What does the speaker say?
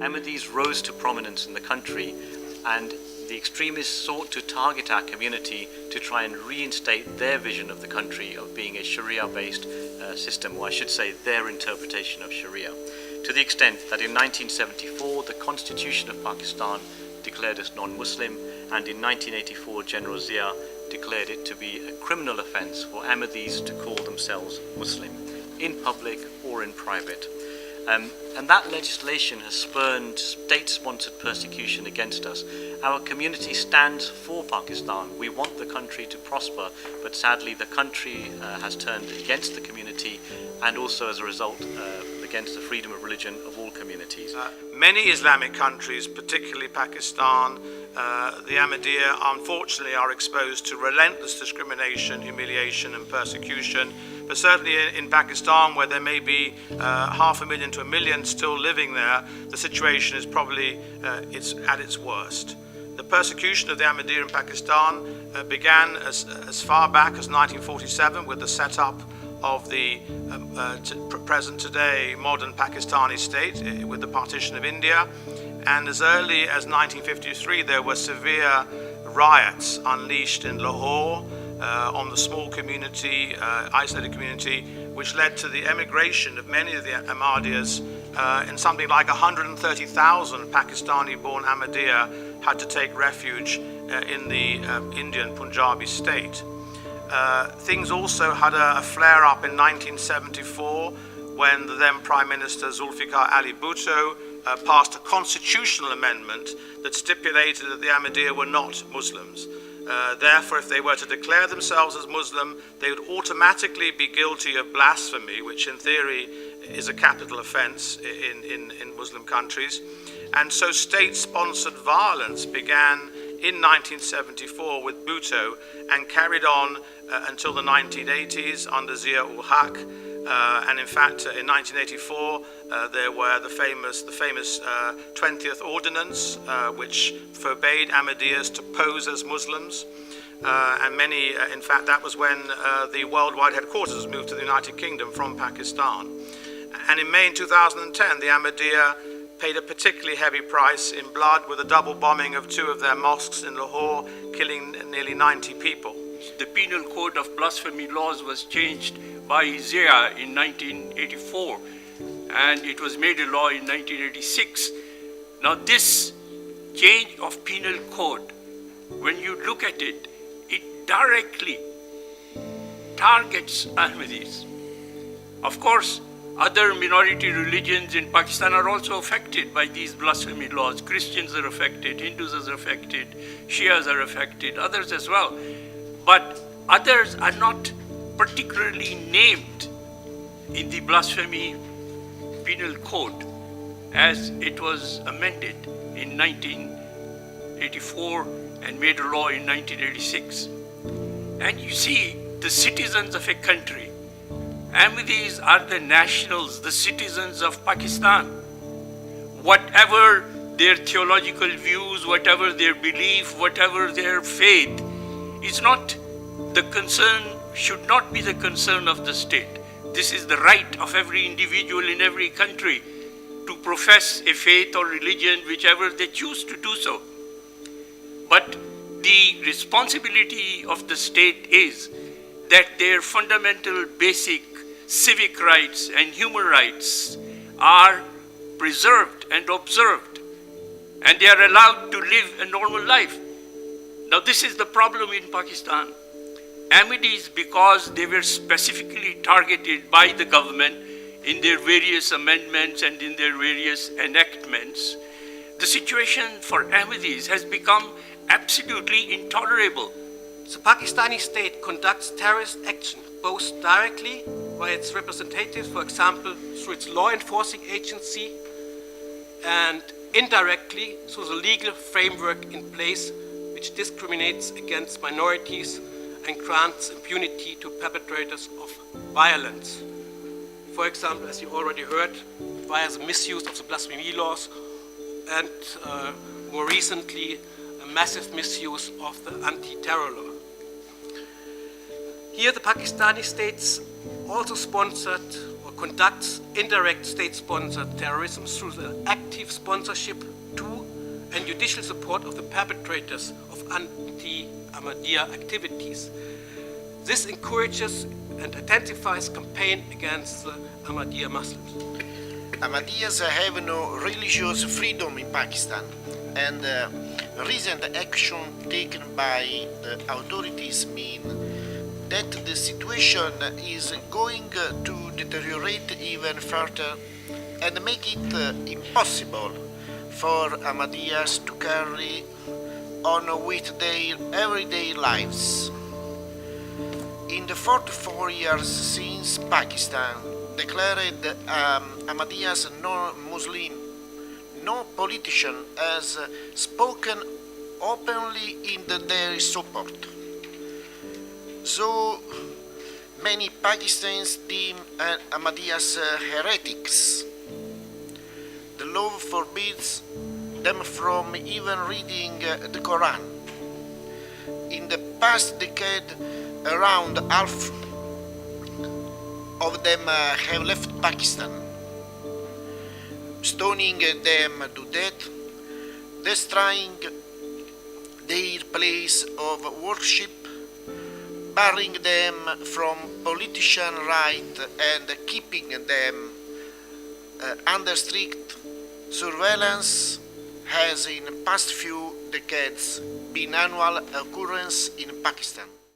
Ahmadis rose to prominence in the country, and the extremists sought to target our community to try and reinstate their vision of the country of being a Sharia-based system, or I should say their interpretation of Sharia, to the extent that in 1974 the Constitution of Pakistan declared us non-Muslim, and in 1984 General Zia declared it to be a criminal offence for Ahmadis to call themselves Muslim, in public or in private. And that legislation has spurned state-sponsored persecution against us. Our community stands for Pakistan. We want the country to prosper, but sadly the country has turned against the community, and also as a result against the freedom of religion of all communities. Many Islamic countries, particularly Pakistan, the Ahmadiyya unfortunately are exposed to relentless discrimination, humiliation and persecution. But certainly in Pakistan, where there may be 500,000 to 1 million still living there, the situation is probably it's at its worst. The persecution of the Ahmadiyya in Pakistan began as far back as 1947 with the setup of the present today modern Pakistani state with the partition of India. And as early as 1953 there were severe riots unleashed in Lahore on the small community, isolated community, which led to the emigration of many of the Ahmadiyyas, and something like 130,000 Pakistani-born Ahmadiyya had to take refuge in the Indian Punjabi state. Things also had a flare-up in 1974 when the then Prime Minister Zulfikar Ali Bhutto passed a constitutional amendment that stipulated that the Ahmadiyya were not Muslims. Therefore, if they were to declare themselves as Muslim, they would automatically be guilty of blasphemy, which in theory is a capital offense in Muslim countries. And so state-sponsored violence began in 1974 with Bhutto and carried on until the 1980s under Zia-ul-Haq. And in fact, in 1984, there were the famous 20th Ordinance, which forbade Ahmadiyyas to pose as Muslims. And many, in fact, that was when the worldwide headquarters moved to the United Kingdom from Pakistan. And in May 2010, the Ahmadiyya paid a particularly heavy price in blood with a double bombing of 2 of their mosques in Lahore, killing nearly 90 people. The penal code of blasphemy laws was changed by Zia in 1984, and it was made a law in 1986. Now this change of penal code, when you look at it, it directly targets Ahmadis. Of course, other minority religions in Pakistan are also affected by these blasphemy laws. Christians are affected, Hindus are affected, Shias are affected, others as well. But others are not particularly named in the blasphemy penal code as it was amended in 1984 and made a law in 1986. And you see, the citizens of a country, Ahmadis are the nationals, the citizens of Pakistan. Whatever their theological views, whatever their belief, whatever their faith, is not the concern, should not be the concern of the state. This is the right of every individual in every country to profess a faith or religion, whichever they choose to do so. But the responsibility of the state is that their fundamental basic civic rights and human rights are preserved and observed, and they are allowed to live a normal life. Now this is the problem in Pakistan. Ahmadis, because they were specifically targeted by the government in their various amendments and in their various enactments, the situation for Ahmadis has become absolutely intolerable. The Pakistani state conducts terrorist action both directly by its representatives, for example, through its law enforcing agency, and indirectly through the legal framework in place which discriminates against minorities and grants impunity to perpetrators of violence. For example, as you already heard, via the misuse of the blasphemy laws and more recently, a massive misuse of the anti-terror law. Here the Pakistani states also sponsored or conducts indirect state-sponsored terrorism through the active sponsorship to and judicial support of the perpetrators of anti-Ahmadiyya activities. This encourages and intensifies campaign against the Ahmadiyya Muslims. Ahmadiyyas have no religious freedom in Pakistan, and recent action taken by the authorities mean that the situation is going to deteriorate even further and make it impossible for Ahmadiyyas to carry on with their everyday lives. In the 44 years since Pakistan declared Ahmadiyyas non-Muslim, no politician has spoken openly in their support. So many Pakistanis deem Ahmadiyyas heretics. The law forbids them from even reading the Quran. In the past decade, around half of them have left Pakistan, stoning them to death, destroying their place of worship, barring them from politician right and keeping them under strict surveillance has in past few decades been annual occurrence in Pakistan.